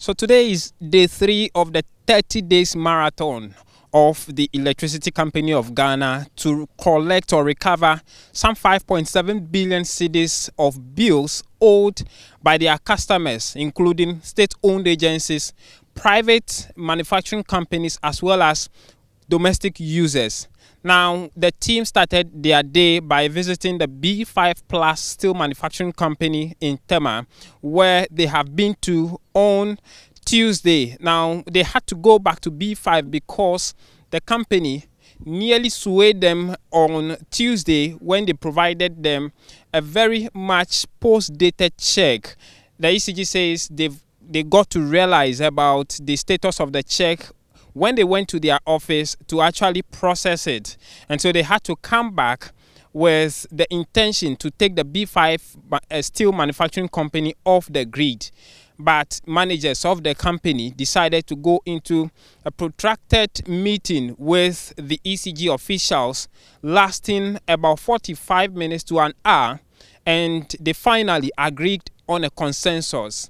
So today is day 3 of the 30 days marathon of the Electricity Company of Ghana to collect or recover some 5.7 billion cedis of bills owed by their customers, including state-owned agencies, private manufacturing companies, as well as domestic users. Now, the team started their day by visiting the B5 Plus Steel Manufacturing Company in Tema, where they have been to on Tuesday. Now, they had to go back to B5 because the company nearly sued them on Tuesday when they provided them a very much post-dated check. The ECG says they got to realize about the status of the check when they went to their office to actually process it. And so they had to come back with the intention to take the B5 steel manufacturing company off the grid. But managers of the company decided to go into a protracted meeting with the ECG officials lasting about 45 minutes to an hour, and they finally agreed on a consensus.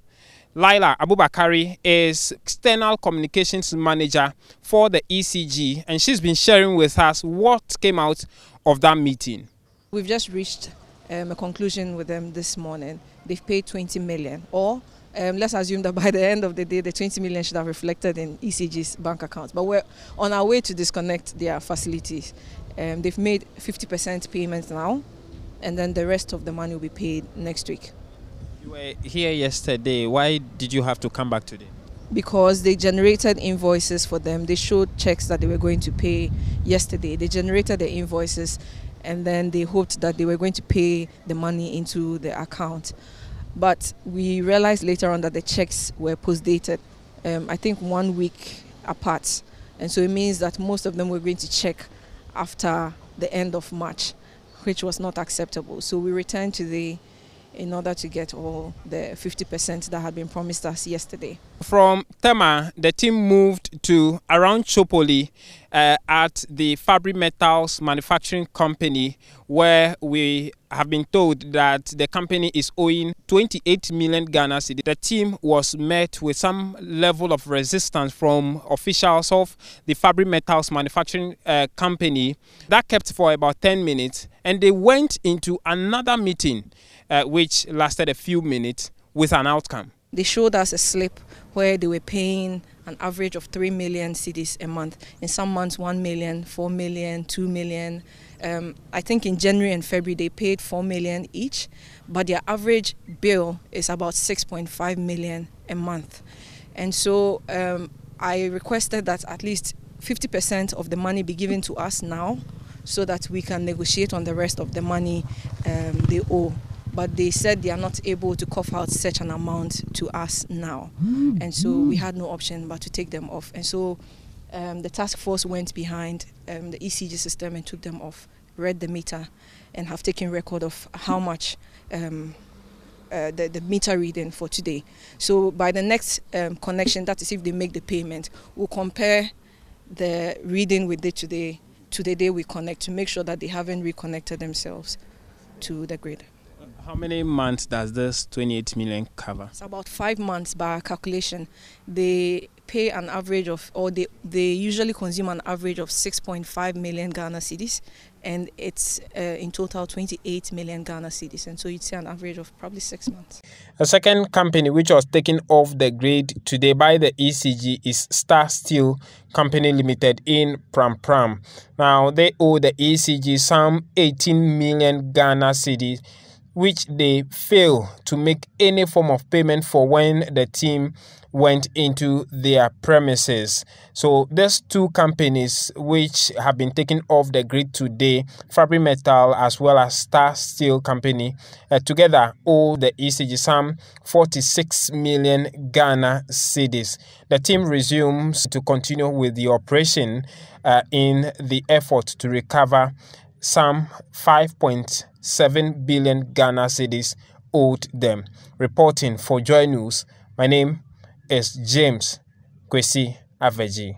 Laila Abubakari is External Communications Manager for the ECG, and she's been sharing with us what came out of that meeting. We've just reached a conclusion with them this morning. They've paid 20 million, or let's assume that by the end of the day, the 20 million should have reflected in ECG's bank accounts. But we're on our way to disconnect their facilities. They've made 50% payments now, and then the rest of the money will be paid next week. You were here yesterday. Why did you have to come back today? Because they generated invoices for them. They showed checks that they were going to pay yesterday. They generated the invoices, and then they hoped that they were going to pay the money into the account. But we realized later on that the checks were post-dated, I think 1 week apart. And so it means that most of them were going to check after the end of March, which was not acceptable. So we returned today in order to get all the 50% that had been promised us yesterday. From Tema, the team moved to around Chopoli at the Fabric Metals Manufacturing Company, where we have been told that the company is owing 28 million Ghana cedis. The team was met with some level of resistance from officials of the Fabric Metals Manufacturing Company. That kept for about 10 minutes, and they went into another meeting which lasted a few minutes with an outcome. They showed us a slip where they were paying an average of 3 million cedis a month. In some months, 1 million, 4 million, 2 million. I think in January and February, they paid 4 million each, but their average bill is about 6.5 million a month. And so I requested that at least 50% of the money be given to us now so that we can negotiate on the rest of the money they owe. But they said they are not able to cough out such an amount to us now. And so we had no option but to take them off. And so the task force went behind the ECG system and took them off, read the meter, and have taken record of how much the meter reading for today. So by the next connection, that is if they make the payment, we'll compare the reading we did today to the day we connect to make sure that they haven't reconnected themselves to the grid. How many months does this 28 million cover? It's about 5 months by our calculation. They pay an average of, or they usually consume an average of 6.5 million Ghana cedis, and it's in total 28 million Ghana cedis. And so you'd say an average of probably 6 months. A second company which was taken off the grid today by the ECG is Star Steel Company Limited in Pram Pram. Now they owe the ECG some 18 million Ghana cedis, which they fail to make any form of payment for when the team went into their premises. So there's two companies which have been taken off the grid today, Fabric Metal as well as Star Steel Company, together owe the ECG some 46 million Ghana cedis. The team resumes to continue with the operation in the effort to recover some 5.7 billion Ghana cedis owed them. Reporting for Joy News, my name is James Kwesi Aveji.